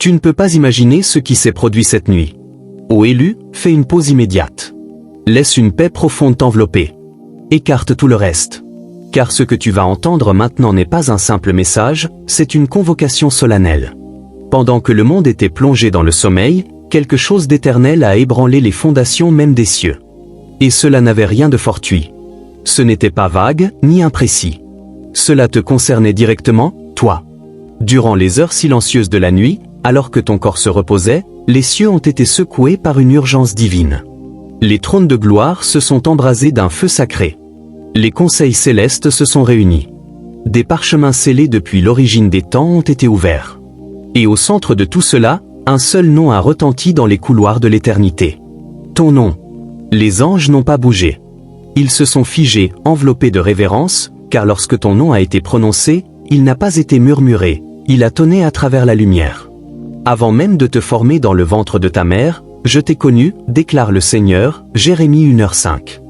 Tu ne peux pas imaginer ce qui s'est produit cette nuit. Ô élu, fais une pause immédiate. Laisse une paix profonde t'envelopper. Écarte tout le reste. Car ce que tu vas entendre maintenant n'est pas un simple message, c'est une convocation solennelle. Pendant que le monde était plongé dans le sommeil, quelque chose d'éternel a ébranlé les fondations même des cieux. Et cela n'avait rien de fortuit. Ce n'était pas vague, ni imprécis. Cela te concernait directement, toi. Durant les heures silencieuses de la nuit, alors que ton corps se reposait, les cieux ont été secoués par une urgence divine. Les trônes de gloire se sont embrasés d'un feu sacré. Les conseils célestes se sont réunis. Des parchemins scellés depuis l'origine des temps ont été ouverts. Et au centre de tout cela, un seul nom a retenti dans les couloirs de l'éternité. Ton nom. Les anges n'ont pas bougé. Ils se sont figés, enveloppés de révérence, car lorsque ton nom a été prononcé, il n'a pas été murmuré, il a tonné à travers la lumière. Avant même de te former dans le ventre de ta mère, je t'ai connu, déclare le Seigneur, Jérémie 1h05.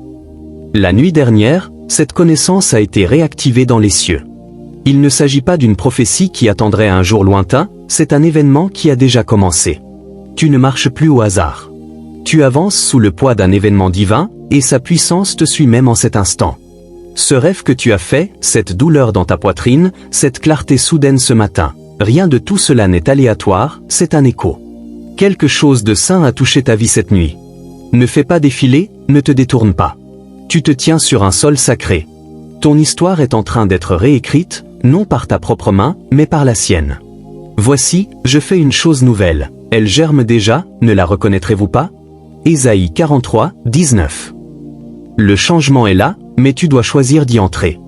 La nuit dernière, cette connaissance a été réactivée dans les cieux. Il ne s'agit pas d'une prophétie qui attendrait un jour lointain, c'est un événement qui a déjà commencé. Tu ne marches plus au hasard. Tu avances sous le poids d'un événement divin, et sa puissance te suit même en cet instant. Ce rêve que tu as fait, cette douleur dans ta poitrine, cette clarté soudaine ce matin, rien de tout cela n'est aléatoire, c'est un écho. Quelque chose de saint a touché ta vie cette nuit. Ne fais pas défiler, ne te détourne pas. Tu te tiens sur un sol sacré. Ton histoire est en train d'être réécrite, non par ta propre main, mais par la sienne. Voici, je fais une chose nouvelle. Elle germe déjà, ne la reconnaîtrez-vous pas? Ésaïe 43, 19. Le changement est là, mais tu dois choisir d'y entrer.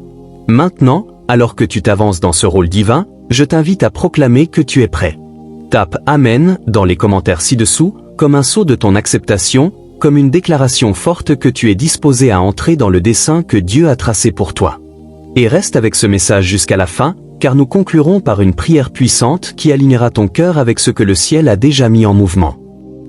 Maintenant, alors que tu t'avances dans ce rôle divin, je t'invite à proclamer que tu es prêt. Tape « Amen » dans les commentaires ci-dessous, comme un sceau de ton acceptation, comme une déclaration forte que tu es disposé à entrer dans le dessein que Dieu a tracé pour toi. Et reste avec ce message jusqu'à la fin, car nous conclurons par une prière puissante qui alignera ton cœur avec ce que le ciel a déjà mis en mouvement.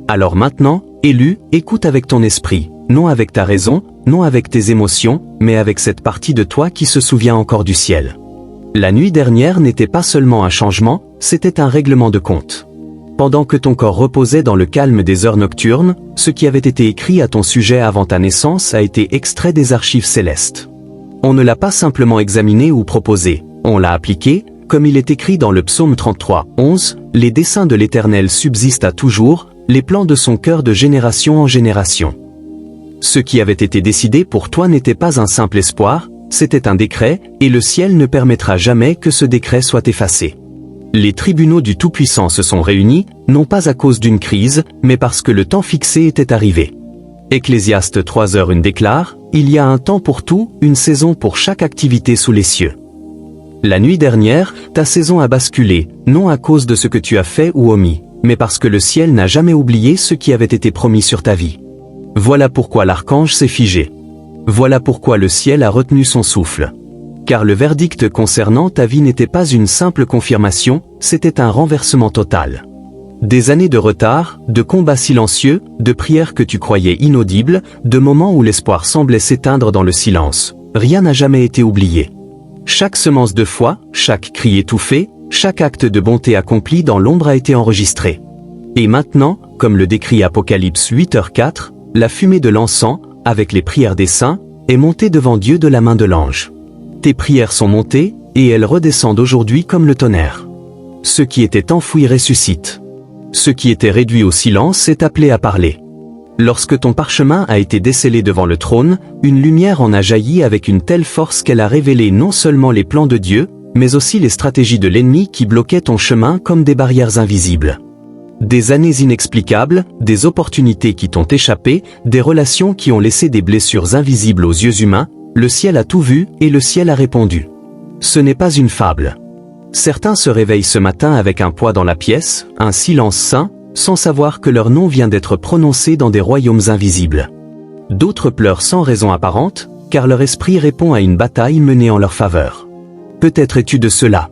Alors maintenant, élu, écoute avec ton esprit, non avec ta raison, non avec tes émotions, mais avec cette partie de toi qui se souvient encore du ciel. La nuit dernière n'était pas seulement un changement, c'était un règlement de compte. Pendant que ton corps reposait dans le calme des heures nocturnes, ce qui avait été écrit à ton sujet avant ta naissance a été extrait des archives célestes. On ne l'a pas simplement examiné ou proposé, on l'a appliqué, comme il est écrit dans le psaume 33, 11, « Les desseins de l'Éternel subsistent à toujours, les plans de son cœur de génération en génération. » Ce qui avait été décidé pour toi n'était pas un simple espoir, c'était un décret, et le ciel ne permettra jamais que ce décret soit effacé. Les tribunaux du Tout-Puissant se sont réunis, non pas à cause d'une crise, mais parce que le temps fixé était arrivé. Ecclésiaste 3h1 déclare, « Il y a un temps pour tout, une saison pour chaque activité sous les cieux. » La nuit dernière, ta saison a basculé, non à cause de ce que tu as fait ou omis, mais parce que le ciel n'a jamais oublié ce qui avait été promis sur ta vie. Voilà pourquoi l'archange s'est figé. Voilà pourquoi le ciel a retenu son souffle. Car le verdict concernant ta vie n'était pas une simple confirmation, c'était un renversement total. Des années de retard, de combats silencieux, de prières que tu croyais inaudibles, de moments où l'espoir semblait s'éteindre dans le silence, rien n'a jamais été oublié. Chaque semence de foi, chaque cri étouffé, chaque acte de bonté accompli dans l'ombre a été enregistré. Et maintenant, comme le décrit Apocalypse 8h4, la fumée de l'encens, avec les prières des saints, est montée devant Dieu de la main de l'ange. Tes prières sont montées, et elles redescendent aujourd'hui comme le tonnerre. Ce qui était enfoui ressuscite. Ce qui était réduit au silence est appelé à parler. Lorsque ton parchemin a été décellé devant le trône, une lumière en a jailli avec une telle force qu'elle a révélé non seulement les plans de Dieu, mais aussi les stratégies de l'ennemi qui bloquaient ton chemin comme des barrières invisibles. Des années inexplicables, des opportunités qui t'ont échappé, des relations qui ont laissé des blessures invisibles aux yeux humains, le ciel a tout vu et le ciel a répondu. Ce n'est pas une fable. Certains se réveillent ce matin avec un poids dans la pièce, un silence saint, sans savoir que leur nom vient d'être prononcé dans des royaumes invisibles. D'autres pleurent sans raison apparente, car leur esprit répond à une bataille menée en leur faveur. Peut-être es-tu de ceux-là.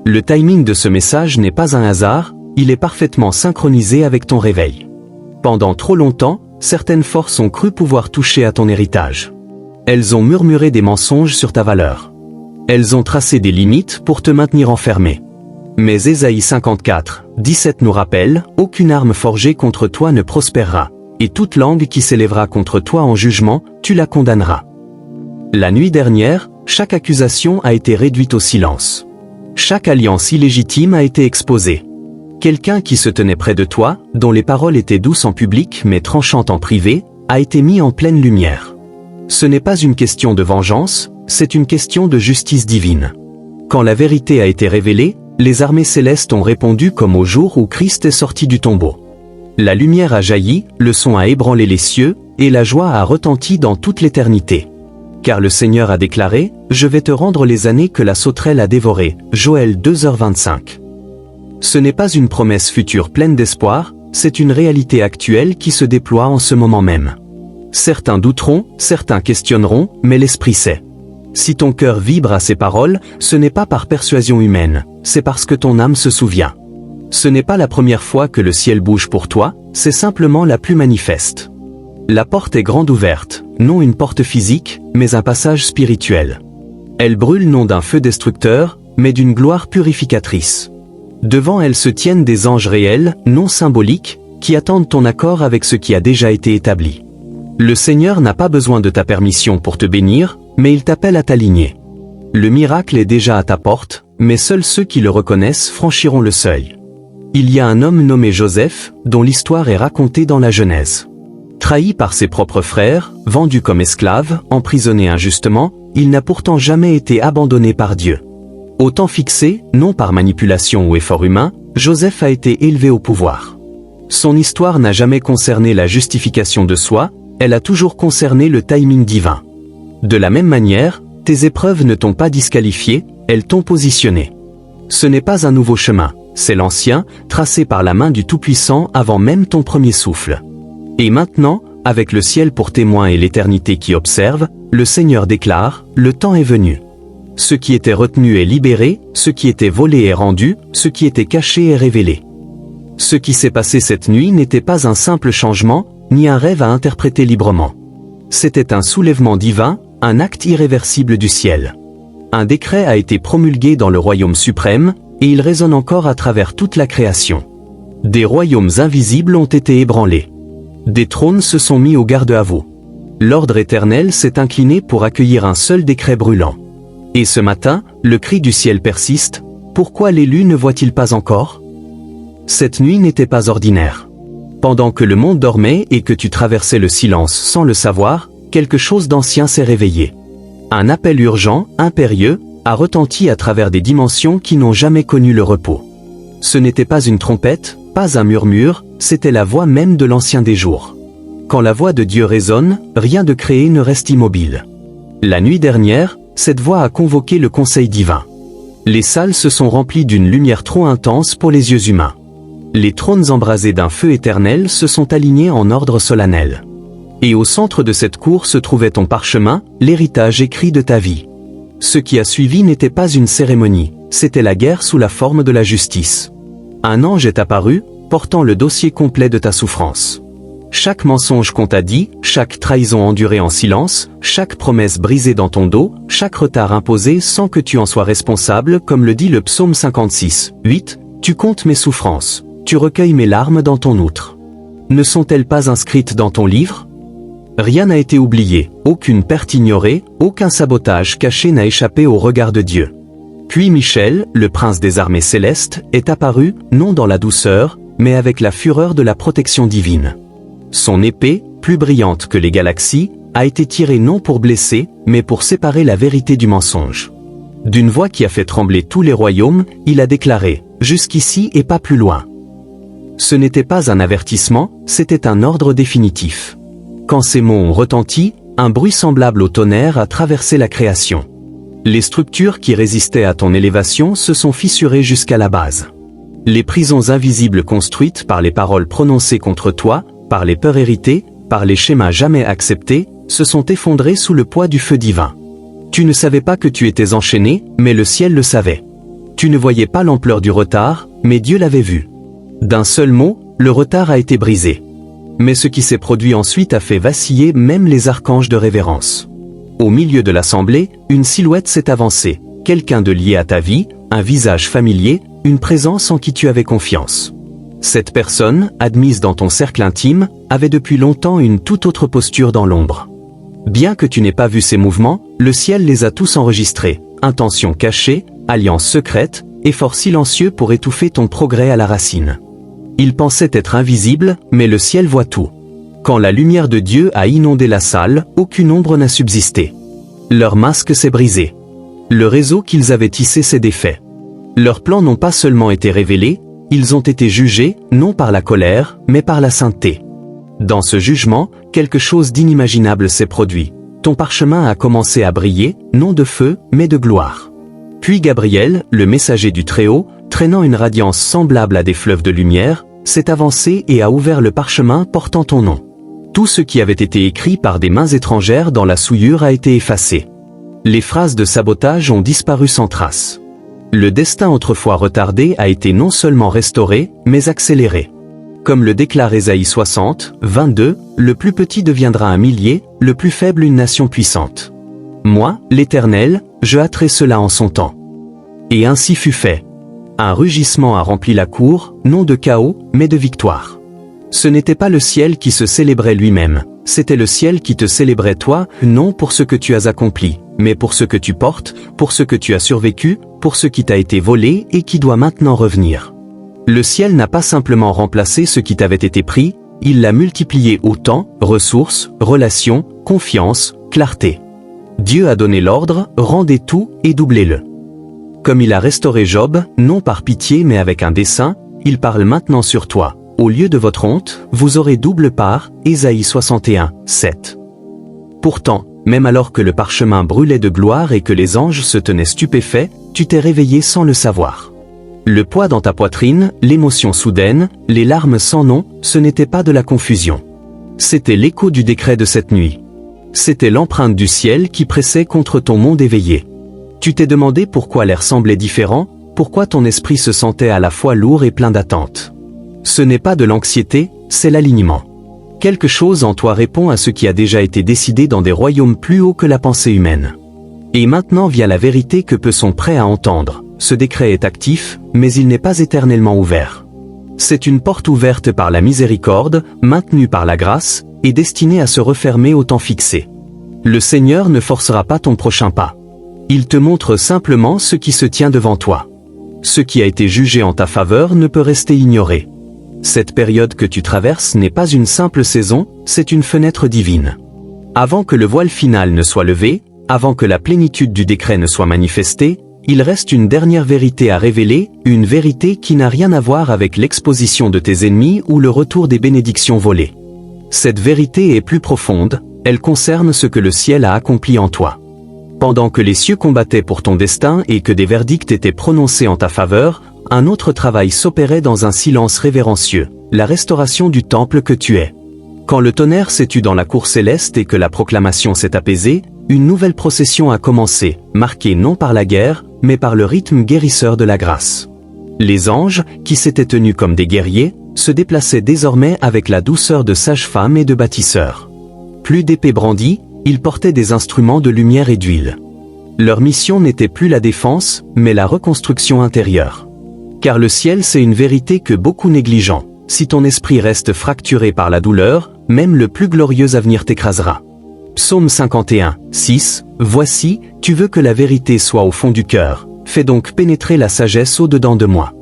Le timing de ce message n'est pas un hasard, il est parfaitement synchronisé avec ton réveil. Pendant trop longtemps, certaines forces ont cru pouvoir toucher à ton héritage. Elles ont murmuré des mensonges sur ta valeur. Elles ont tracé des limites pour te maintenir enfermé. Mais Ésaïe 54, 17 nous rappelle, « Aucune arme forgée contre toi ne prospérera, et toute langue qui s'élèvera contre toi en jugement, tu la condamneras. » La nuit dernière, chaque accusation a été réduite au silence. Chaque alliance illégitime a été exposée. Quelqu'un qui se tenait près de toi, dont les paroles étaient douces en public mais tranchantes en privé, a été mis en pleine lumière. Ce n'est pas une question de vengeance, c'est une question de justice divine. Quand la vérité a été révélée, les armées célestes ont répondu comme au jour où Christ est sorti du tombeau. La lumière a jailli, le son a ébranlé les cieux, et la joie a retenti dans toute l'éternité. Car le Seigneur a déclaré, « Je vais te rendre les années que la sauterelle a dévorées. » Joël 2h25. Ce n'est pas une promesse future pleine d'espoir, c'est une réalité actuelle qui se déploie en ce moment même. Certains douteront, certains questionneront, mais l'Esprit sait. Si ton cœur vibre à ces paroles, ce n'est pas par persuasion humaine, c'est parce que ton âme se souvient. Ce n'est pas la première fois que le ciel bouge pour toi, c'est simplement la plus manifeste. La porte est grande ouverte, non une porte physique, mais un passage spirituel. Elle brûle non d'un feu destructeur, mais d'une gloire purificatrice. Devant elle se tiennent des anges réels, non symboliques, qui attendent ton accord avec ce qui a déjà été établi. Le Seigneur n'a pas besoin de ta permission pour te bénir, mais il t'appelle à t'aligner. Le miracle est déjà à ta porte, mais seuls ceux qui le reconnaissent franchiront le seuil. Il y a un homme nommé Joseph, dont l'histoire est racontée dans la Genèse. Trahi par ses propres frères, vendu comme esclave, emprisonné injustement, il n'a pourtant jamais été abandonné par Dieu. Au temps fixé, non par manipulation ou effort humain, Joseph a été élevé au pouvoir. Son histoire n'a jamais concerné la justification de soi, elle a toujours concerné le timing divin. De la même manière, tes épreuves ne t'ont pas disqualifié, elles t'ont positionné. Ce n'est pas un nouveau chemin, c'est l'ancien, tracé par la main du Tout-Puissant avant même ton premier souffle. Et maintenant, avec le ciel pour témoin et l'éternité qui observe, le Seigneur déclare, « Le temps est venu. Ce qui était retenu est libéré, ce qui était volé est rendu, ce qui était caché est révélé. » Ce qui s'est passé cette nuit n'était pas un simple changement, ni un rêve à interpréter librement. C'était un soulèvement divin, un acte irréversible du ciel. Un décret a été promulgué dans le royaume suprême, et il résonne encore à travers toute la création. Des royaumes invisibles ont été ébranlés. Des trônes se sont mis au garde à vous. L'ordre éternel s'est incliné pour accueillir un seul décret brûlant. Et ce matin, le cri du ciel persiste, « Pourquoi l'élu ne voit-il pas encore ?» Cette nuit n'était pas ordinaire. Pendant que le monde dormait et que tu traversais le silence sans le savoir, quelque chose d'ancien s'est réveillé. Un appel urgent, impérieux, a retenti à travers des dimensions qui n'ont jamais connu le repos. Ce n'était pas une trompette, pas un murmure, c'était la voix même de l'Ancien des jours. Quand la voix de Dieu résonne, rien de créé ne reste immobile. La nuit dernière, cette voix a convoqué le conseil divin. Les salles se sont remplies d'une lumière trop intense pour les yeux humains. Les trônes embrasés d'un feu éternel se sont alignés en ordre solennel. Et au centre de cette cour se trouvait ton parchemin, l'héritage écrit de ta vie. Ce qui a suivi n'était pas une cérémonie, c'était la guerre sous la forme de la justice. Un ange est apparu, portant le dossier complet de ta souffrance. Chaque mensonge qu'on t'a dit, chaque trahison endurée en silence, chaque promesse brisée dans ton dos, chaque retard imposé sans que tu en sois responsable, comme le dit le psaume 56, 8, tu comptes mes souffrances, tu recueilles mes larmes dans ton outre. Ne sont-elles pas inscrites dans ton livre ? Rien n'a été oublié, aucune perte ignorée, aucun sabotage caché n'a échappé au regard de Dieu. Puis Michel, le prince des armées célestes, est apparu, non dans la douceur, mais avec la fureur de la protection divine. Son épée, plus brillante que les galaxies, a été tirée non pour blesser, mais pour séparer la vérité du mensonge. D'une voix qui a fait trembler tous les royaumes, il a déclaré « Jusqu'ici et pas plus loin ». Ce n'était pas un avertissement, c'était un ordre définitif. Quand ces mots ont retenti, un bruit semblable au tonnerre a traversé la création. Les structures qui résistaient à ton élévation se sont fissurées jusqu'à la base. Les prisons invisibles construites par les paroles prononcées contre toi, par les peurs héritées, par les schémas jamais acceptés, se sont effondrées sous le poids du feu divin. Tu ne savais pas que tu étais enchaîné, mais le ciel le savait. Tu ne voyais pas l'ampleur du retard, mais Dieu l'avait vu. D'un seul mot, le retard a été brisé. Mais ce qui s'est produit ensuite a fait vaciller même les archanges de révérence. Au milieu de l'assemblée, une silhouette s'est avancée, quelqu'un de lié à ta vie, un visage familier, une présence en qui tu avais confiance. Cette personne, admise dans ton cercle intime, avait depuis longtemps une toute autre posture dans l'ombre. Bien que tu n'aies pas vu ses mouvements, le ciel les a tous enregistrés, intentions cachées, alliances secrètes, efforts silencieux pour étouffer ton progrès à la racine. Il pensait être invisible, mais le ciel voit tout. Quand la lumière de Dieu a inondé la salle, aucune ombre n'a subsisté. Leur masque s'est brisé. Le réseau qu'ils avaient tissé s'est défait. Leurs plans n'ont pas seulement été révélés, ils ont été jugés, non par la colère, mais par la sainteté. Dans ce jugement, quelque chose d'inimaginable s'est produit. Ton parchemin a commencé à briller, non de feu, mais de gloire. Puis Gabriel, le messager du Très-Haut, traînant une radiance semblable à des fleuves de lumière, s'est avancé et a ouvert le parchemin portant ton nom. Tout ce qui avait été écrit par des mains étrangères dans la souillure a été effacé. Les phrases de sabotage ont disparu sans trace. Le destin autrefois retardé a été non seulement restauré, mais accéléré. Comme le déclare Ésaïe 60, 22, le plus petit deviendra un millier, le plus faible une nation puissante. Moi, l'Éternel, je hâterai cela en son temps. Et ainsi fut fait. Un rugissement a rempli la cour, non de chaos, mais de victoire. Ce n'était pas le ciel qui se célébrait lui-même, c'était le ciel qui te célébrait toi, non pour ce que tu as accompli, mais pour ce que tu portes, pour ce que tu as survécu, pour ce qui t'a été volé et qui doit maintenant revenir. Le ciel n'a pas simplement remplacé ce qui t'avait été pris, il l'a multiplié autant, ressources, relations, confiance, clarté. Dieu a donné l'ordre, rendez tout et doublez-le. Comme il a restauré Job, non par pitié mais avec un dessein, il parle maintenant sur toi. Au lieu de votre honte, vous aurez double part, Ésaïe 61, 7. Pourtant, même alors que le parchemin brûlait de gloire et que les anges se tenaient stupéfaits, tu t'es réveillé sans le savoir. Le poids dans ta poitrine, l'émotion soudaine, les larmes sans nom, ce n'était pas de la confusion. C'était l'écho du décret de cette nuit. C'était l'empreinte du ciel qui pressait contre ton monde éveillé. Tu t'es demandé pourquoi l'air semblait différent, pourquoi ton esprit se sentait à la fois lourd et plein d'attentes. Ce n'est pas de l'anxiété, c'est l'alignement. Quelque chose en toi répond à ce qui a déjà été décidé dans des royaumes plus hauts que la pensée humaine. Et maintenant vient la vérité que peu sont prêts à entendre. Ce décret est actif, mais il n'est pas éternellement ouvert. C'est une porte ouverte par la miséricorde, maintenue par la grâce, et destinée à se refermer au temps fixé. Le Seigneur ne forcera pas ton prochain pas. Il te montre simplement ce qui se tient devant toi. Ce qui a été jugé en ta faveur ne peut rester ignoré. Cette période que tu traverses n'est pas une simple saison, c'est une fenêtre divine. Avant que le voile final ne soit levé, avant que la plénitude du décret ne soit manifestée, il reste une dernière vérité à révéler, une vérité qui n'a rien à voir avec l'exposition de tes ennemis ou le retour des bénédictions volées. Cette vérité est plus profonde, elle concerne ce que le ciel a accompli en toi. Pendant que les cieux combattaient pour ton destin et que des verdicts étaient prononcés en ta faveur, un autre travail s'opérait dans un silence révérencieux, la restauration du temple que tu es. Quand le tonnerre s'est tu dans la cour céleste et que la proclamation s'est apaisée, une nouvelle procession a commencé, marquée non par la guerre, mais par le rythme guérisseur de la grâce. Les anges, qui s'étaient tenus comme des guerriers, se déplaçaient désormais avec la douceur de sages-femmes et de bâtisseurs. Plus d'épées brandies, ils portaient des instruments de lumière et d'huile. Leur mission n'était plus la défense, mais la reconstruction intérieure. Car le ciel c'est une vérité que beaucoup négligent. Si ton esprit reste fracturé par la douleur, même le plus glorieux avenir t'écrasera. Psaume 51, 6, Voici, tu veux que la vérité soit au fond du cœur, fais donc pénétrer la sagesse au-dedans de moi.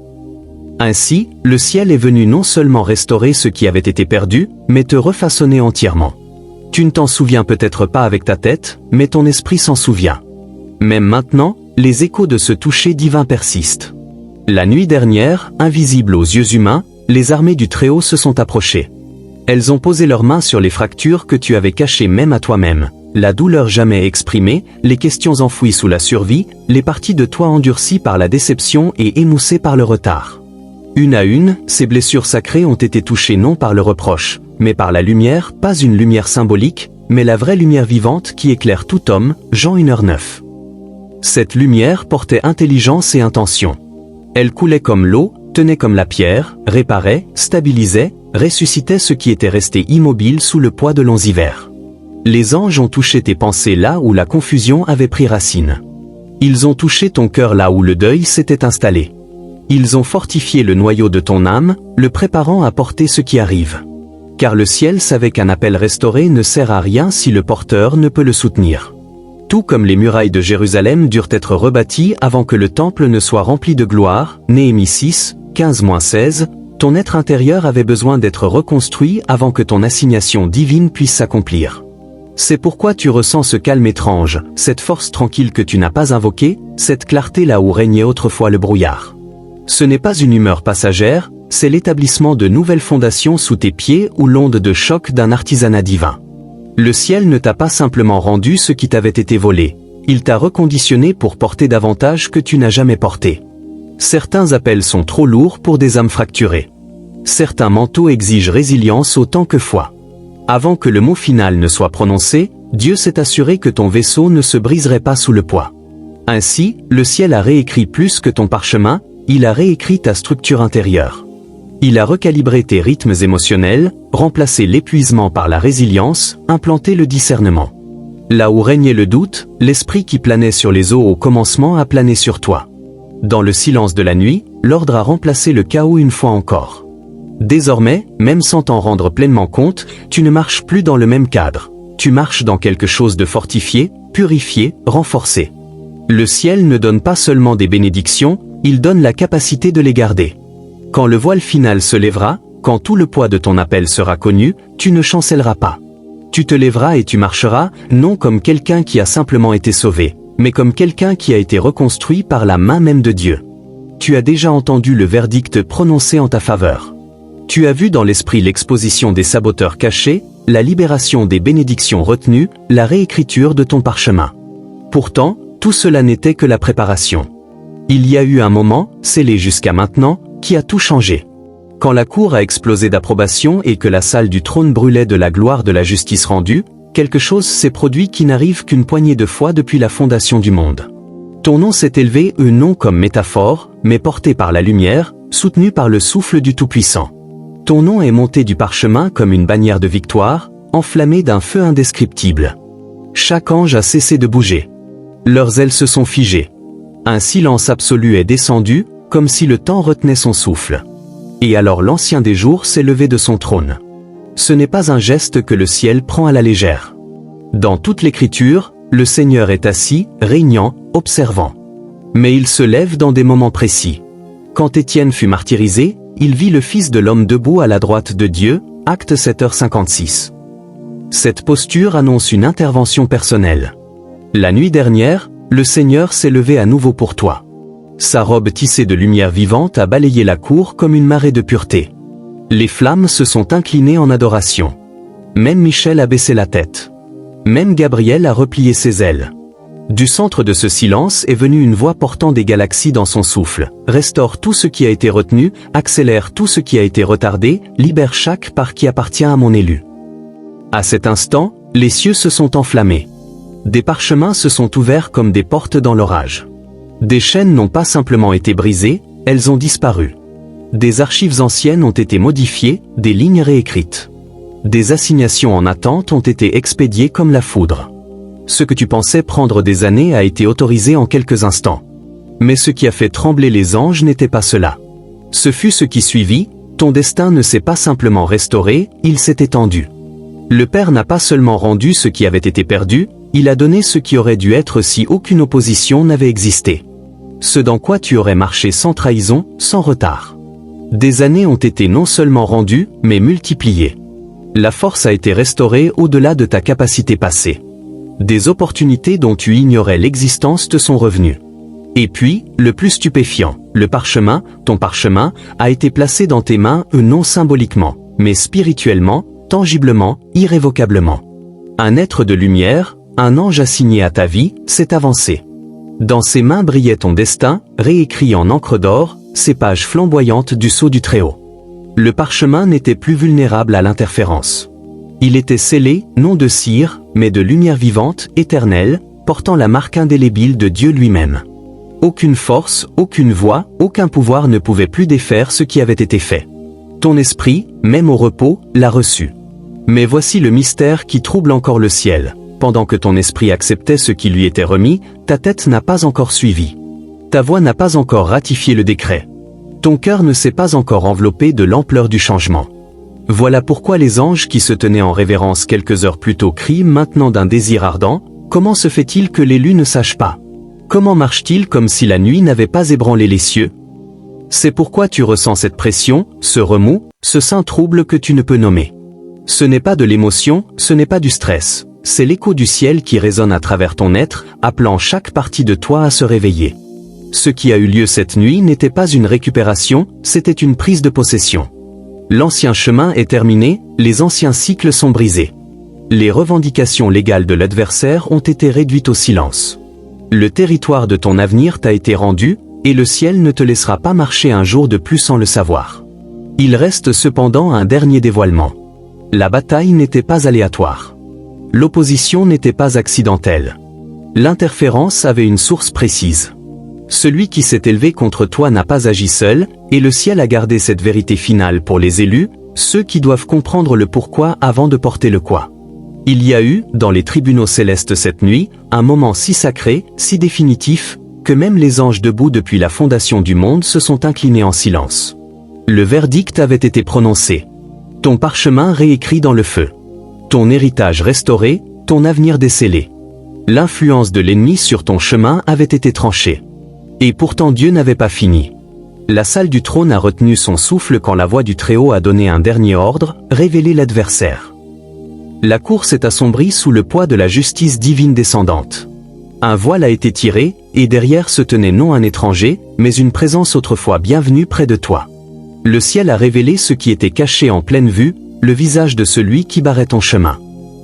Ainsi, le ciel est venu non seulement restaurer ce qui avait été perdu, mais te refaçonner entièrement. Tu ne t'en souviens peut-être pas avec ta tête, mais ton esprit s'en souvient. Même maintenant, les échos de ce toucher divin persistent. La nuit dernière, invisibles aux yeux humains, les armées du Très-Haut se sont approchées. Elles ont posé leurs mains sur les fractures que tu avais cachées même à toi-même, la douleur jamais exprimée, les questions enfouies sous la survie, les parties de toi endurcies par la déception et émoussées par le retard. Une à une, ces blessures sacrées ont été touchées non par le reproche, mais par la lumière, pas une lumière symbolique, mais la vraie lumière vivante qui éclaire tout homme, Jean 1h9. Cette lumière portait intelligence et intention. Elle coulait comme l'eau, tenait comme la pierre, réparait, stabilisait, ressuscitait ce qui était resté immobile sous le poids de longs hivers. Les anges ont touché tes pensées là où la confusion avait pris racine. Ils ont touché ton cœur là où le deuil s'était installé. Ils ont fortifié le noyau de ton âme, le préparant à porter ce qui arrive. Car le ciel savait qu'un appel restauré ne sert à rien si le porteur ne peut le soutenir. Tout comme les murailles de Jérusalem durent être rebâties avant que le temple ne soit rempli de gloire, Néhémie 6, 15-16, ton être intérieur avait besoin d'être reconstruit avant que ton assignation divine puisse s'accomplir. C'est pourquoi tu ressens ce calme étrange, cette force tranquille que tu n'as pas invoquée, cette clarté là où régnait autrefois le brouillard. Ce n'est pas une humeur passagère, c'est l'établissement de nouvelles fondations sous tes pieds ou l'onde de choc d'un artisanat divin. Le ciel ne t'a pas simplement rendu ce qui t'avait été volé, il t'a reconditionné pour porter davantage que tu n'as jamais porté. Certains appels sont trop lourds pour des âmes fracturées. Certains manteaux exigent résilience autant que foi. Avant que le mot final ne soit prononcé, Dieu s'est assuré que ton vaisseau ne se briserait pas sous le poids. Ainsi, le ciel a réécrit plus que ton parchemin, il a réécrit ta structure intérieure. Il a recalibré tes rythmes émotionnels, remplacé l'épuisement par la résilience, implanté le discernement. Là où régnait le doute, l'esprit qui planait sur les eaux au commencement a plané sur toi. Dans le silence de la nuit, l'ordre a remplacé le chaos une fois encore. Désormais, même sans t'en rendre pleinement compte, tu ne marches plus dans le même cadre. Tu marches dans quelque chose de fortifié, purifié, renforcé. Le ciel ne donne pas seulement des bénédictions, il donne la capacité de les garder. Quand le voile final se lèvera, quand tout le poids de ton appel sera connu, tu ne chancelleras pas. Tu te lèveras et tu marcheras, non comme quelqu'un qui a simplement été sauvé, mais comme quelqu'un qui a été reconstruit par la main même de Dieu. Tu as déjà entendu le verdict prononcé en ta faveur. Tu as vu dans l'esprit l'exposition des saboteurs cachés, la libération des bénédictions retenues, la réécriture de ton parchemin. Pourtant, tout cela n'était que la préparation. Il y a eu un moment, scellé jusqu'à maintenant, qui a tout changé. Quand la cour a explosé d'approbation et que la salle du trône brûlait de la gloire de la justice rendue, quelque chose s'est produit qui n'arrive qu'une poignée de fois depuis la fondation du monde. Ton nom s'est élevé, non comme métaphore, mais porté par la lumière, soutenu par le souffle du Tout-Puissant. Ton nom est monté du parchemin comme une bannière de victoire, enflammé d'un feu indescriptible. Chaque ange a cessé de bouger. Leurs ailes se sont figées. Un silence absolu est descendu, comme si le temps retenait son souffle. Et alors l'Ancien des Jours s'est levé de son trône. Ce n'est pas un geste que le ciel prend à la légère. Dans toute l'Écriture, le Seigneur est assis, régnant, observant. Mais il se lève dans des moments précis. Quand Étienne fut martyrisé, il vit le Fils de l'homme debout à la droite de Dieu, Acte 7h56. Cette posture annonce une intervention personnelle. La nuit dernière, le Seigneur s'est levé à nouveau pour toi. Sa robe tissée de lumière vivante a balayé la cour comme une marée de pureté. Les flammes se sont inclinées en adoration. Même Michel a baissé la tête. Même Gabriel a replié ses ailes. Du centre de ce silence est venue une voix portant des galaxies dans son souffle. Restaure tout ce qui a été retenu, accélère tout ce qui a été retardé, libère chaque part qui appartient à mon élu. À cet instant, les cieux se sont enflammés. Des parchemins se sont ouverts comme des portes dans l'orage. Des chaînes n'ont pas simplement été brisées, elles ont disparu. Des archives anciennes ont été modifiées, des lignes réécrites. Des assignations en attente ont été expédiées comme la foudre. Ce que tu pensais prendre des années a été autorisé en quelques instants. Mais ce qui a fait trembler les anges n'était pas cela. Ce fut ce qui suivit, ton destin ne s'est pas simplement restauré, il s'est étendu. Le Père n'a pas seulement rendu ce qui avait été perdu, il a donné ce qui aurait dû être si aucune opposition n'avait existé. Ce dans quoi tu aurais marché sans trahison, sans retard. Des années ont été non seulement rendues, mais multipliées. La force a été restaurée au-delà de ta capacité passée. Des opportunités dont tu ignorais l'existence te sont revenues. Et puis, le plus stupéfiant, le parchemin, ton parchemin, a été placé dans tes mains, non symboliquement, mais spirituellement, tangiblement, irrévocablement. Un être de lumière, un ange assigné à ta vie, s'est avancé. Dans ses mains brillait ton destin, réécrit en encre d'or, ces pages flamboyantes du sceau du Très-Haut. Le parchemin n'était plus vulnérable à l'interférence. Il était scellé, non de cire, mais de lumière vivante, éternelle, portant la marque indélébile de Dieu lui-même. Aucune force, aucune voix, aucun pouvoir ne pouvait plus défaire ce qui avait été fait. Ton esprit, même au repos, l'a reçu. Mais voici le mystère qui trouble encore le ciel. Pendant que ton esprit acceptait ce qui lui était remis, ta tête n'a pas encore suivi. Ta voix n'a pas encore ratifié le décret. Ton cœur ne s'est pas encore enveloppé de l'ampleur du changement. Voilà pourquoi les anges qui se tenaient en révérence quelques heures plus tôt crient maintenant d'un désir ardent. Comment se fait-il que l'élu ne sache pas? Comment marche-t-il comme si la nuit n'avait pas ébranlé les cieux? C'est pourquoi tu ressens cette pression, ce remous, ce saint trouble que tu ne peux nommer. Ce n'est pas de l'émotion, ce n'est pas du stress, c'est l'écho du ciel qui résonne à travers ton être, appelant chaque partie de toi à se réveiller. Ce qui a eu lieu cette nuit n'était pas une récupération, c'était une prise de possession. L'ancien chemin est terminé, les anciens cycles sont brisés. Les revendications légales de l'adversaire ont été réduites au silence. Le territoire de ton avenir t'a été rendu, et le ciel ne te laissera pas marcher un jour de plus sans le savoir. Il reste cependant un dernier dévoilement. La bataille n'était pas aléatoire. L'opposition n'était pas accidentelle. L'interférence avait une source précise. Celui qui s'est élevé contre toi n'a pas agi seul, et le ciel a gardé cette vérité finale pour les élus, ceux qui doivent comprendre le pourquoi avant de porter le quoi. Il y a eu, dans les tribunaux célestes cette nuit, un moment si sacré, si définitif, que même les anges debout depuis la fondation du monde se sont inclinés en silence. Le verdict avait été prononcé. Ton parchemin réécrit dans le feu. Ton héritage restauré, ton avenir décellé. L'influence de l'ennemi sur ton chemin avait été tranchée. Et pourtant Dieu n'avait pas fini. La salle du trône a retenu son souffle quand la voix du Très-Haut a donné un dernier ordre, révélé l'adversaire. La course est assombrie sous le poids de la justice divine descendante. Un voile a été tiré, et derrière se tenait non un étranger, mais une présence autrefois bienvenue près de toi. Le ciel a révélé ce qui était caché en pleine vue, le visage de celui qui barrait ton chemin.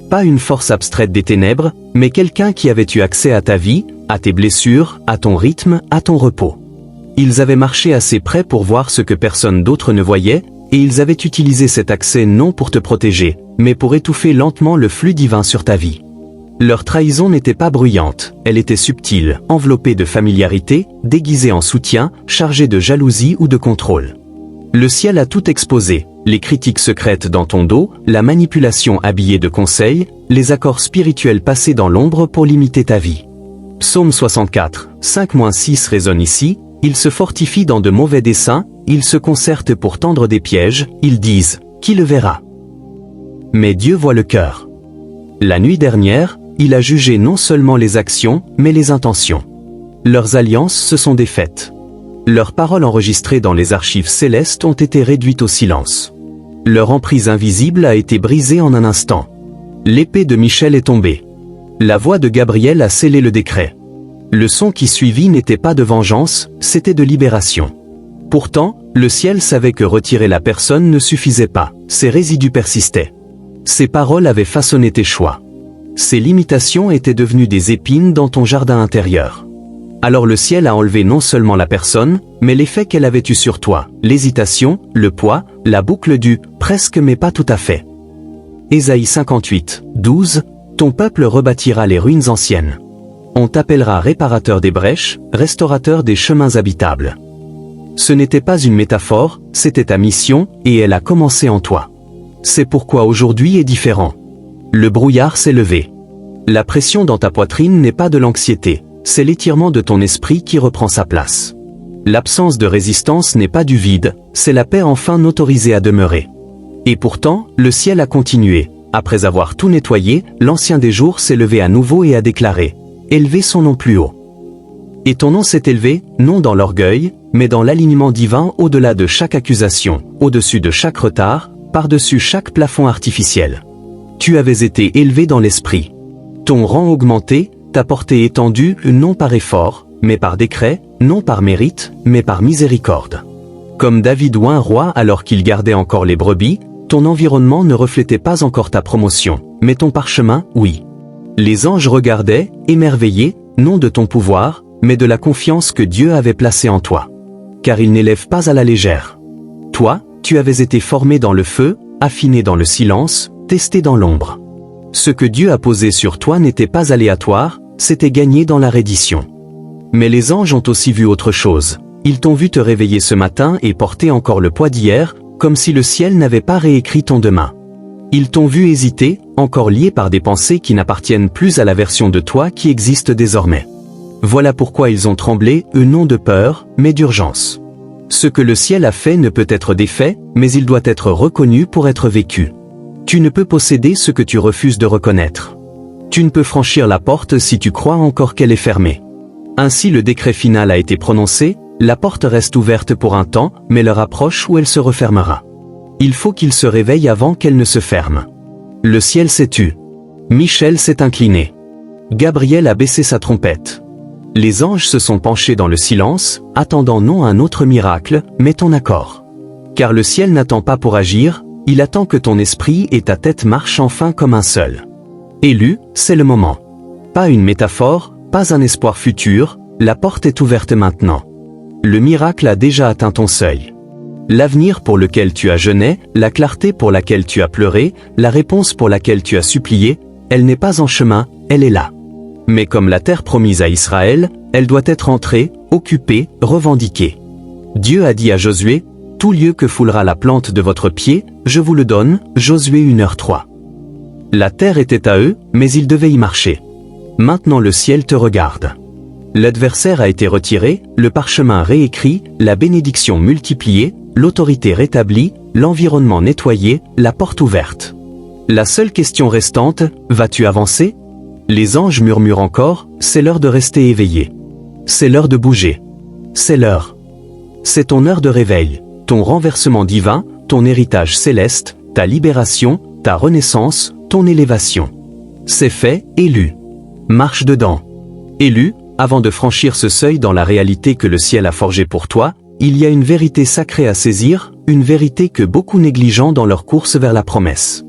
Pas une force abstraite des ténèbres, mais quelqu'un qui avait eu accès à ta vie, à tes blessures, à ton rythme, à ton repos. Ils avaient marché assez près pour voir ce que personne d'autre ne voyait, et ils avaient utilisé cet accès non pour te protéger, mais pour étouffer lentement le flux divin sur ta vie. Leur trahison n'était pas bruyante, elle était subtile, enveloppée de familiarité, déguisée en soutien, chargée de jalousie ou de contrôle. Le ciel a tout exposé, les critiques secrètes dans ton dos, la manipulation habillée de conseils, les accords spirituels passés dans l'ombre pour limiter ta vie. Psaume 64, 5-6 résonne ici, ils se fortifient dans de mauvais desseins, ils se concertent pour tendre des pièges, ils disent, qui le verra? Mais Dieu voit le cœur. La nuit dernière, il a jugé non seulement les actions, mais les intentions. Leurs alliances se sont défaites. Leurs paroles enregistrées dans les archives célestes ont été réduites au silence. Leur emprise invisible a été brisée en un instant. L'épée de Michel est tombée. La voix de Gabriel a scellé le décret. Le son qui suivit n'était pas de vengeance, c'était de libération. Pourtant, le ciel savait que retirer la personne ne suffisait pas, ses résidus persistaient. Ces paroles avaient façonné tes choix. Ces limitations étaient devenues des épines dans ton jardin intérieur. Alors le ciel a enlevé non seulement la personne, mais l'effet qu'elle avait eu sur toi, l'hésitation, le poids, la boucle du « presque mais pas tout à fait ». Ésaïe 58, 12, ton peuple rebâtira les ruines anciennes. On t'appellera réparateur des brèches, restaurateur des chemins habitables. Ce n'était pas une métaphore, c'était ta mission, et elle a commencé en toi. C'est pourquoi aujourd'hui est différent. Le brouillard s'est levé. La pression dans ta poitrine n'est pas de l'anxiété, c'est l'étirement de ton esprit qui reprend sa place. L'absence de résistance n'est pas du vide, c'est la paix enfin autorisée à demeurer. Et pourtant, le ciel a continué. Après avoir tout nettoyé, l'Ancien des jours s'est levé à nouveau et a déclaré « Élevez son nom plus haut ». Et ton nom s'est élevé, non dans l'orgueil, mais dans l'alignement divin au-delà de chaque accusation, au-dessus de chaque retard, par-dessus chaque plafond artificiel. Tu avais été élevé dans l'esprit. Ton rang augmenté, ta portée étendue, non par effort, mais par décret, non par mérite, mais par miséricorde. Comme David ou un roi alors qu'il gardait encore les brebis, ton environnement ne reflétait pas encore ta promotion, mais ton parchemin, oui. Les anges regardaient, émerveillés, non de ton pouvoir, mais de la confiance que Dieu avait placée en toi. Car il n'élève pas à la légère. Toi, tu avais été formé dans le feu, affiné dans le silence, testé dans l'ombre. Ce que Dieu a posé sur toi n'était pas aléatoire, c'était gagné dans la reddition. Mais les anges ont aussi vu autre chose. Ils t'ont vu te réveiller ce matin et porter encore le poids d'hier, comme si le ciel n'avait pas réécrit ton demain. Ils t'ont vu hésiter, encore lié par des pensées qui n'appartiennent plus à la version de toi qui existe désormais. Voilà pourquoi ils ont tremblé, non de peur, mais d'urgence. Ce que le ciel a fait ne peut être défait, mais il doit être reconnu pour être vécu. Tu ne peux posséder ce que tu refuses de reconnaître. Tu ne peux franchir la porte si tu crois encore qu'elle est fermée. Ainsi le décret final a été prononcé, la porte reste ouverte pour un temps, mais l'heure approche où elle se refermera. Il faut qu'il se réveille avant qu'elle ne se ferme. Le ciel s'est tu. Michel s'est incliné. Gabriel a baissé sa trompette. Les anges se sont penchés dans le silence, attendant non un autre miracle, mais ton accord. Car le ciel n'attend pas pour agir, il attend que ton esprit et ta tête marchent enfin comme un seul. Élu, c'est le moment. Pas une métaphore, pas un espoir futur, la porte est ouverte maintenant. Le miracle a déjà atteint ton seuil. L'avenir pour lequel tu as jeûné, la clarté pour laquelle tu as pleuré, la réponse pour laquelle tu as supplié, elle n'est pas en chemin, elle est là. Mais comme la terre promise à Israël, elle doit être entrée, occupée, revendiquée. Dieu a dit à Josué, « Tout lieu que foulera la plante de votre pied, je vous le donne » Josué 1h3. La terre était à eux, mais ils devaient y marcher. Maintenant le ciel te regarde. L'adversaire a été retiré, le parchemin réécrit, la bénédiction multipliée, l'autorité rétablie, l'environnement nettoyé, la porte ouverte. La seule question restante, vas-tu avancer ? Les anges murmurent encore, c'est l'heure de rester éveillé. C'est l'heure de bouger. C'est l'heure. C'est ton heure de réveil, ton renversement divin, ton héritage céleste, ta libération, ta renaissance, ton élévation. C'est fait, élu. Marche dedans. Élu, avant de franchir ce seuil dans la réalité que le ciel a forgée pour toi, il y a une vérité sacrée à saisir, une vérité que beaucoup négligent dans leur course vers la promesse.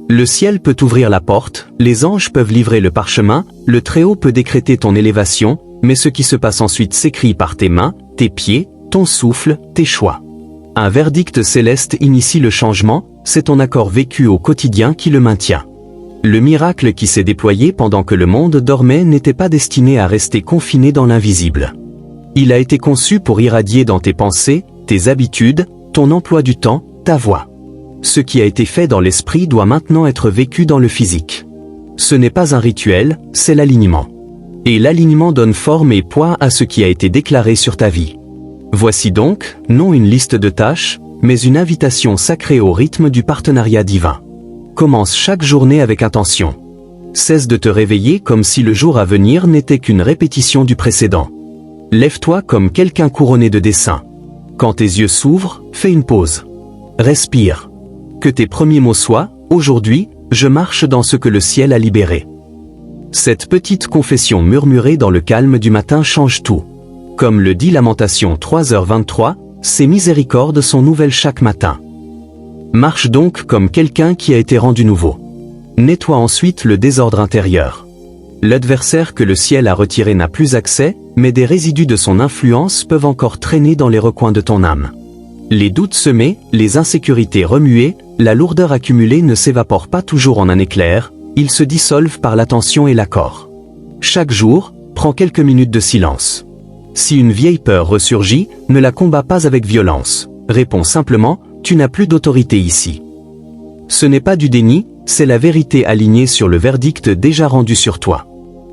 Le ciel peut ouvrir la porte, les anges peuvent livrer le parchemin, le Très-Haut peut décréter ton élévation, mais ce qui se passe ensuite s'écrit par tes mains, tes pieds, ton souffle, tes choix. Un verdict céleste initie le changement, c'est ton accord vécu au quotidien qui le maintient. Le miracle qui s'est déployé pendant que le monde dormait n'était pas destiné à rester confiné dans l'invisible. Il a été conçu pour irradier dans tes pensées, tes habitudes, ton emploi du temps, ta voix. Ce qui a été fait dans l'esprit doit maintenant être vécu dans le physique. Ce n'est pas un rituel, c'est l'alignement. Et l'alignement donne forme et poids à ce qui a été déclaré sur ta vie. Voici donc, non une liste de tâches, mais une invitation sacrée au rythme du partenariat divin. Commence chaque journée avec intention. Cesse de te réveiller comme si le jour à venir n'était qu'une répétition du précédent. Lève-toi comme quelqu'un couronné de dessein. Quand tes yeux s'ouvrent, fais une pause. Respire. Que tes premiers mots soient, aujourd'hui, je marche dans ce que le ciel a libéré. Cette petite confession murmurée dans le calme du matin change tout. Comme le dit Lamentation 3h23, ses miséricordes sont nouvelles chaque matin. Marche donc comme quelqu'un qui a été rendu nouveau. Nettoie ensuite le désordre intérieur. L'adversaire que le ciel a retiré n'a plus accès, mais des résidus de son influence peuvent encore traîner dans les recoins de ton âme. Les doutes semés, les insécurités remuées, la lourdeur accumulée ne s'évapore pas toujours en un éclair, ils se dissolvent par l'attention et l'accord. Chaque jour, prends quelques minutes de silence. Si une vieille peur ressurgit, ne la combats pas avec violence. Réponds simplement, tu n'as plus d'autorité ici. Ce n'est pas du déni, c'est la vérité alignée sur le verdict déjà rendu sur toi.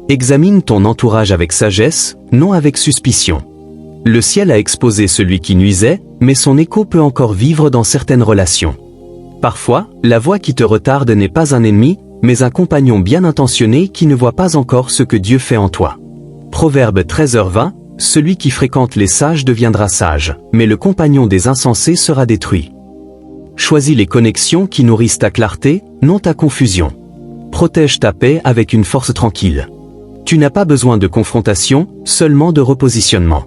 Examine ton entourage avec sagesse, non avec suspicion. Le ciel a exposé celui qui nuisait, mais son écho peut encore vivre dans certaines relations. Parfois, la voix qui te retarde n'est pas un ennemi, mais un compagnon bien intentionné qui ne voit pas encore ce que Dieu fait en toi. Proverbe 13h20, celui qui fréquente les sages deviendra sage, mais le compagnon des insensés sera détruit. Choisis les connexions qui nourrissent ta clarté, non ta confusion. Protège ta paix avec une force tranquille. Tu n'as pas besoin de confrontation, seulement de repositionnement.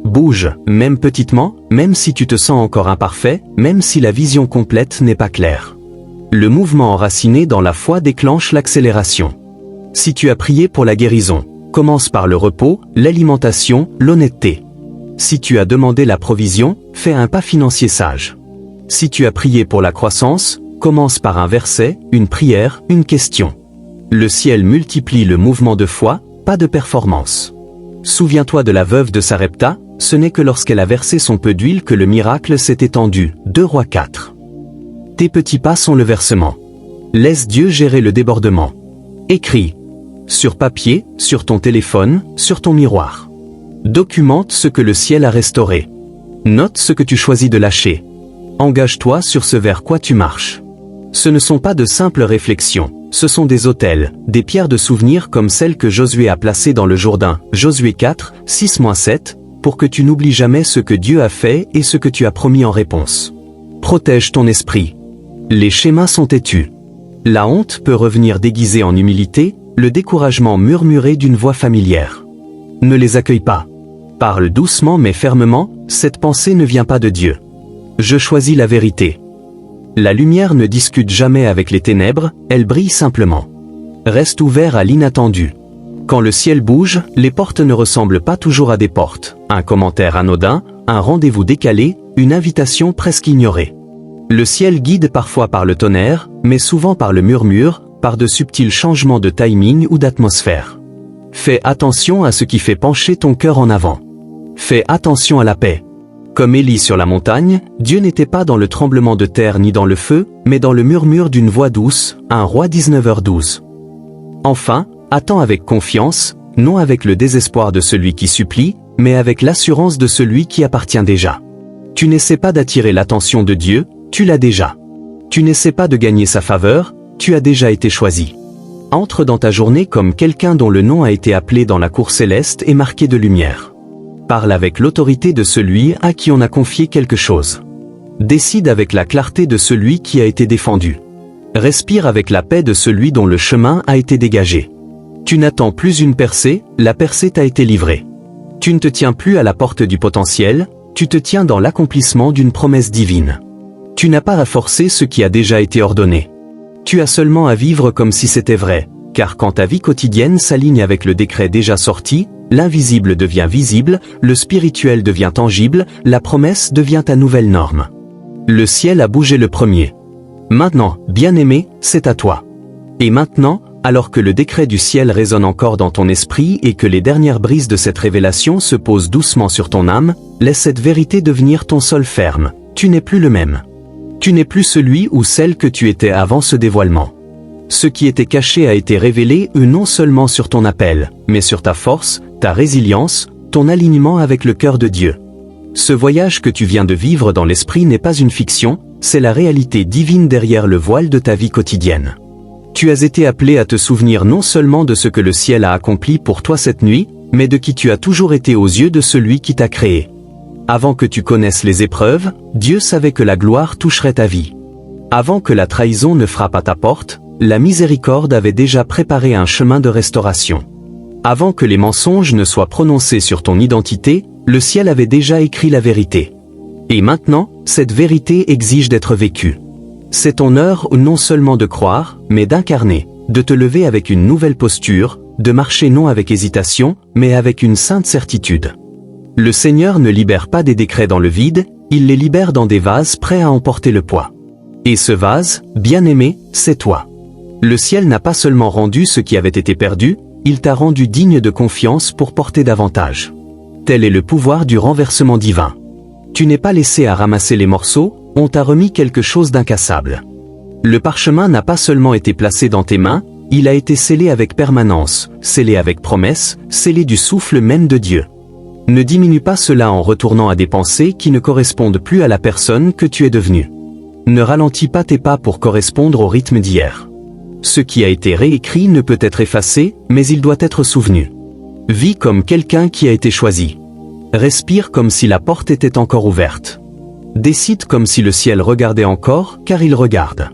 Bouge, même petitement, même si tu te sens encore imparfait, même si la vision complète n'est pas claire. Le mouvement enraciné dans la foi déclenche l'accélération. Si tu as prié pour la guérison, commence par le repos, l'alimentation, l'honnêteté. Si tu as demandé la provision, fais un pas financier sage. Si tu as prié pour la croissance, commence par un verset, une prière, une question. Le ciel multiplie le mouvement de foi, pas de performance. Souviens-toi de la veuve de Sarepta, ce n'est que lorsqu'elle a versé son peu d'huile que le miracle s'est étendu. 2 Rois 4. Tes petits pas sont le versement. Laisse Dieu gérer le débordement. Écris. Sur papier, sur ton téléphone, sur ton miroir. Documente ce que le ciel a restauré. Note ce que tu choisis de lâcher. Engage-toi sur ce vers quoi tu marches. Ce ne sont pas de simples réflexions, ce sont des autels, des pierres de souvenir comme celles que Josué a placées dans le Jourdain, Josué 4, 6-7, pour que tu n'oublies jamais ce que Dieu a fait et ce que tu as promis en réponse. Protège ton esprit. Les schémas sont têtus. La honte peut revenir déguisée en humilité, le découragement murmuré d'une voix familière. Ne les accueille pas. Parle doucement mais fermement, cette pensée ne vient pas de Dieu. Je choisis la vérité. La lumière ne discute jamais avec les ténèbres, elle brille simplement. Reste ouvert à l'inattendu. Quand le ciel bouge, les portes ne ressemblent pas toujours à des portes. Un commentaire anodin, un rendez-vous décalé, une invitation presque ignorée. Le ciel guide parfois par le tonnerre, mais souvent par le murmure, par de subtils changements de timing ou d'atmosphère. Fais attention à ce qui fait pencher ton cœur en avant. Fais attention à la paix. Comme Élie sur la montagne, Dieu n'était pas dans le tremblement de terre ni dans le feu, mais dans le murmure d'une voix douce, 1 Roi 19h12. Enfin, attends avec confiance, non avec le désespoir de celui qui supplie, mais avec l'assurance de celui qui appartient déjà. Tu n'essaies pas d'attirer l'attention de Dieu, tu l'as déjà. Tu n'essaies pas de gagner sa faveur, tu as déjà été choisi. Entre dans ta journée comme quelqu'un dont le nom a été appelé dans la cour céleste et marqué de lumière. Parle avec l'autorité de celui à qui on a confié quelque chose. Décide avec la clarté de celui qui a été défendu. Respire avec la paix de celui dont le chemin a été dégagé. Tu n'attends plus une percée, la percée t'a été livrée. Tu ne te tiens plus à la porte du potentiel, tu te tiens dans l'accomplissement d'une promesse divine. Tu n'as pas à forcer ce qui a déjà été ordonné. Tu as seulement à vivre comme si c'était vrai, car quand ta vie quotidienne s'aligne avec le décret déjà sorti, l'invisible devient visible, le spirituel devient tangible, la promesse devient ta nouvelle norme. Le ciel a bougé le premier. Maintenant, bien-aimé, c'est à toi. Et maintenant, alors que le décret du ciel résonne encore dans ton esprit et que les dernières brises de cette révélation se posent doucement sur ton âme, laisse cette vérité devenir ton sol ferme. Tu n'es plus le même. Tu n'es plus celui ou celle que tu étais avant ce dévoilement. Ce qui était caché a été révélé non seulement sur ton appel, mais sur ta force, ta résilience, ton alignement avec le cœur de Dieu. Ce voyage que tu viens de vivre dans l'esprit n'est pas une fiction, c'est la réalité divine derrière le voile de ta vie quotidienne. Tu as été appelé à te souvenir non seulement de ce que le ciel a accompli pour toi cette nuit, mais de qui tu as toujours été aux yeux de celui qui t'a créé. Avant que tu connaisses les épreuves, Dieu savait que la gloire toucherait ta vie. Avant que la trahison ne frappe à ta porte, la miséricorde avait déjà préparé un chemin de restauration. Avant que les mensonges ne soient prononcés sur ton identité, le ciel avait déjà écrit la vérité. Et maintenant, cette vérité exige d'être vécue. C'est ton heure non seulement de croire, mais d'incarner, de te lever avec une nouvelle posture, de marcher non avec hésitation, mais avec une sainte certitude. Le Seigneur ne libère pas des décrets dans le vide, il les libère dans des vases prêts à emporter le poids. Et ce vase, bien-aimé, c'est toi. Le ciel n'a pas seulement rendu ce qui avait été perdu, il t'a rendu digne de confiance pour porter davantage. Tel est le pouvoir du renversement divin. Tu n'es pas laissé à ramasser les morceaux, on t'a remis quelque chose d'incassable. Le parchemin n'a pas seulement été placé dans tes mains, il a été scellé avec permanence, scellé avec promesse, scellé du souffle même de Dieu. Ne diminue pas cela en retournant à des pensées qui ne correspondent plus à la personne que tu es devenue. Ne ralentis pas tes pas pour correspondre au rythme d'hier. Ce qui a été réécrit ne peut être effacé, mais il doit être souvenu. Vis comme quelqu'un qui a été choisi. Respire comme si la porte était encore ouverte. Décide comme si le ciel regardait encore, car il regarde.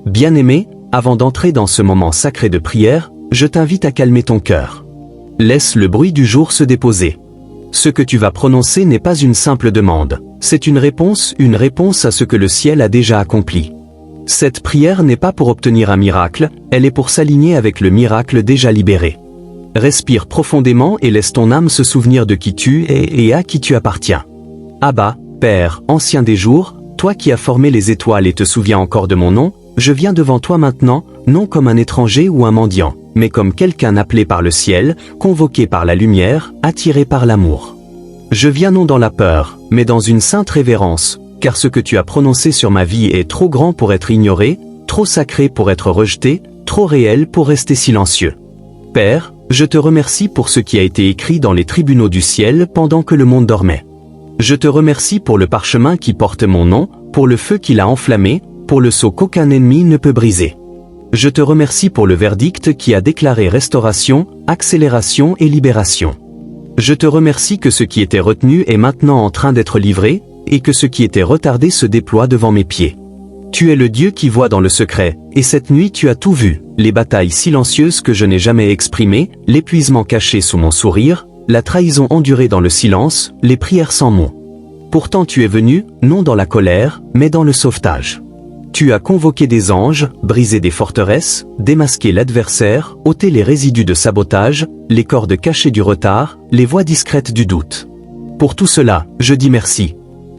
Bien-aimé, avant d'entrer dans ce moment sacré de prière, je t'invite à calmer ton cœur. Laisse le bruit du jour se déposer. Ce que tu vas prononcer n'est pas une simple demande, c'est une réponse à ce que le ciel a déjà accompli. Cette prière n'est pas pour obtenir un miracle, elle est pour s'aligner avec le miracle déjà libéré. Respire profondément et laisse ton âme se souvenir de qui tu es et à qui tu appartiens. Abba, Père, ancien des jours, toi qui as formé les étoiles et te souviens encore de mon nom, je viens devant toi maintenant, non comme un étranger ou un mendiant, mais comme quelqu'un appelé par le ciel, convoqué par la lumière, attiré par l'amour. Je viens non dans la peur, mais dans une sainte révérence, car ce que tu as prononcé sur ma vie est trop grand pour être ignoré, trop sacré pour être rejeté, trop réel pour rester silencieux. Père, je te remercie pour ce qui a été écrit dans les tribunaux du ciel pendant que le monde dormait. Je te remercie pour le parchemin qui porte mon nom, pour le feu qui l'a enflammé, pour le sceau qu'aucun ennemi ne peut briser. Je te remercie pour le verdict qui a déclaré restauration, accélération et libération. Je te remercie que ce qui était retenu est maintenant en train d'être livré, et que ce qui était retardé se déploie devant mes pieds. Tu es le Dieu qui voit dans le secret, et cette nuit tu as tout vu, les batailles silencieuses que je n'ai jamais exprimées, l'épuisement caché sous mon sourire, la trahison endurée dans le silence, les prières sans mots. Pourtant tu es venu, non dans la colère, mais dans le sauvetage. Tu as convoqué des anges, brisé des forteresses, démasqué l'adversaire, ôté les résidus de sabotage, les cordes cachées du retard, les voix discrètes du doute. Pour tout cela, je dis merci.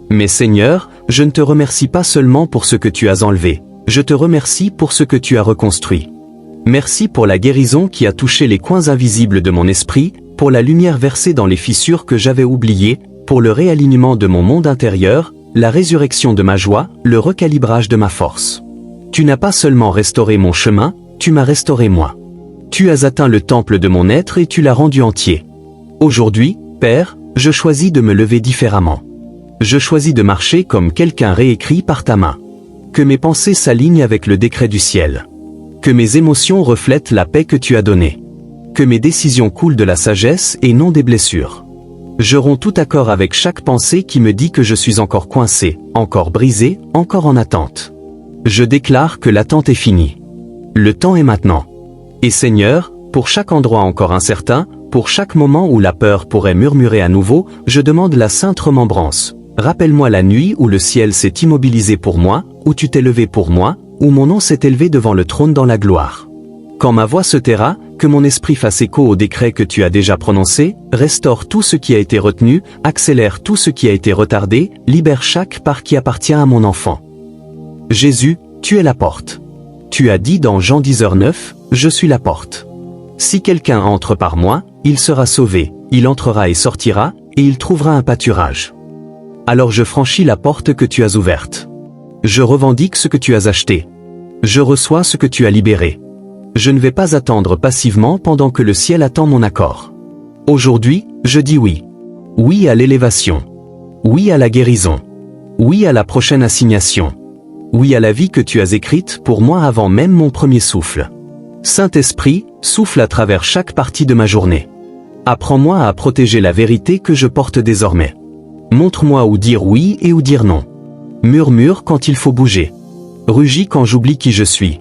Mais Seigneur, je ne te remercie pas seulement pour ce que tu as enlevé, je te remercie pour ce que tu as reconstruit. Merci pour la guérison qui a touché les coins invisibles de mon esprit, pour la lumière versée dans les fissures que j'avais oubliées, pour le réalignement de mon monde intérieur, la résurrection de ma joie, le recalibrage de ma force. Tu n'as pas seulement restauré mon chemin, tu m'as restauré moi. Tu as atteint le temple de mon être et tu l'as rendu entier. Aujourd'hui, Père, je choisis de me lever différemment. Je choisis de marcher comme quelqu'un réécrit par ta main. Que mes pensées s'alignent avec le décret du ciel. Que mes émotions reflètent la paix que tu as donnée. Que mes décisions coulent de la sagesse et non des blessures. Je romps tout accord avec chaque pensée qui me dit que je suis encore coincé, encore brisé, encore en attente. Je déclare que l'attente est finie. Le temps est maintenant. Et Seigneur, pour chaque endroit encore incertain, pour chaque moment où la peur pourrait murmurer à nouveau, je demande la sainte remembrance. Rappelle-moi la nuit où le ciel s'est immobilisé pour moi, où tu t'es levé pour moi, où mon nom s'est élevé devant le trône dans la gloire. Quand ma voix se taira, que mon esprit fasse écho au décret que tu as déjà prononcé, restaure tout ce qui a été retenu, accélère tout ce qui a été retardé, libère chaque part qui appartient à mon enfant. Jésus, tu es la porte. Tu as dit dans Jean 10h9, je suis la porte. Si quelqu'un entre par moi, il sera sauvé, il entrera et sortira, et il trouvera un pâturage. Alors je franchis la porte que tu as ouverte. Je revendique ce que tu as acheté. Je reçois ce que tu as libéré. Je ne vais pas attendre passivement pendant que le ciel attend mon accord. Aujourd'hui, je dis oui. Oui à l'élévation. Oui à la guérison. Oui à la prochaine assignation. Oui à la vie que tu as écrite pour moi avant même mon premier souffle. Saint-Esprit, souffle à travers chaque partie de ma journée. Apprends-moi à protéger la vérité que je porte désormais. Montre-moi où dire oui et où dire non. Murmure quand il faut bouger. Rugis quand j'oublie qui je suis.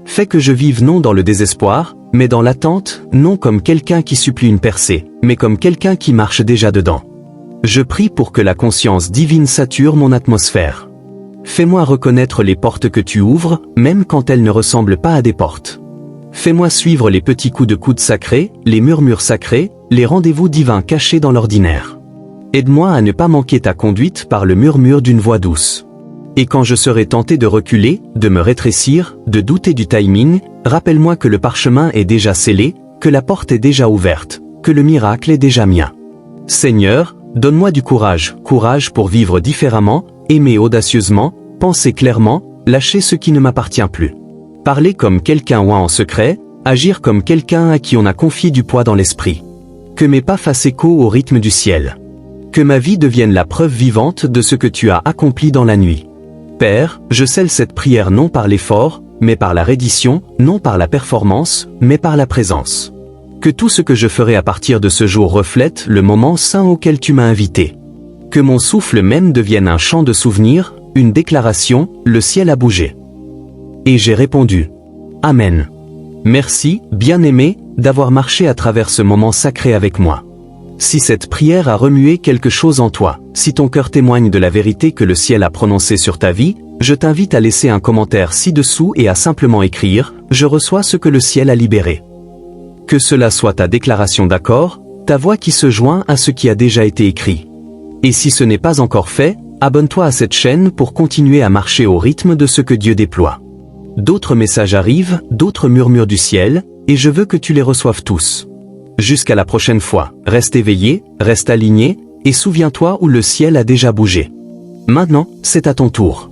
Fais que je vive non dans le désespoir, mais dans l'attente, non comme quelqu'un qui supplie une percée, mais comme quelqu'un qui marche déjà dedans. Je prie pour que la conscience divine sature mon atmosphère. Fais-moi reconnaître les portes que tu ouvres, même quand elles ne ressemblent pas à des portes. Fais-moi suivre les petits coups de coude sacrés, les murmures sacrés, les rendez-vous divins cachés dans l'ordinaire. Aide-moi à ne pas manquer ta conduite par le murmure d'une voix douce. Et quand je serai tenté de reculer, de me rétrécir, de douter du timing, rappelle-moi que le parchemin est déjà scellé, que la porte est déjà ouverte, que le miracle est déjà mien. Seigneur, donne-moi du courage, courage pour vivre différemment, aimer audacieusement, penser clairement, lâcher ce qui ne m'appartient plus. Parler comme quelqu'un oint en secret, agir comme quelqu'un à qui on a confié du poids dans l'esprit. Que mes pas fassent écho au rythme du ciel. Que ma vie devienne la preuve vivante de ce que tu as accompli dans la nuit. Père, je scelle cette prière non par l'effort, mais par la reddition, non par la performance, mais par la présence. Que tout ce que je ferai à partir de ce jour reflète le moment saint auquel tu m'as invité. Que mon souffle même devienne un chant de souvenirs, une déclaration, le ciel a bougé. Et j'ai répondu. Amen. Merci, bien-aimé, d'avoir marché à travers ce moment sacré avec moi. Si cette prière a remué quelque chose en toi, si ton cœur témoigne de la vérité que le ciel a prononcée sur ta vie, je t'invite à laisser un commentaire ci-dessous et à simplement écrire « Je reçois ce que le ciel a libéré ». Que cela soit ta déclaration d'accord, ta voix qui se joint à ce qui a déjà été écrit. Et si ce n'est pas encore fait, abonne-toi à cette chaîne pour continuer à marcher au rythme de ce que Dieu déploie. D'autres messages arrivent, d'autres murmures du ciel, et je veux que tu les reçoives tous. Jusqu'à la prochaine fois, reste éveillé, reste aligné, et souviens-toi où le ciel a déjà bougé. Maintenant, c'est à ton tour.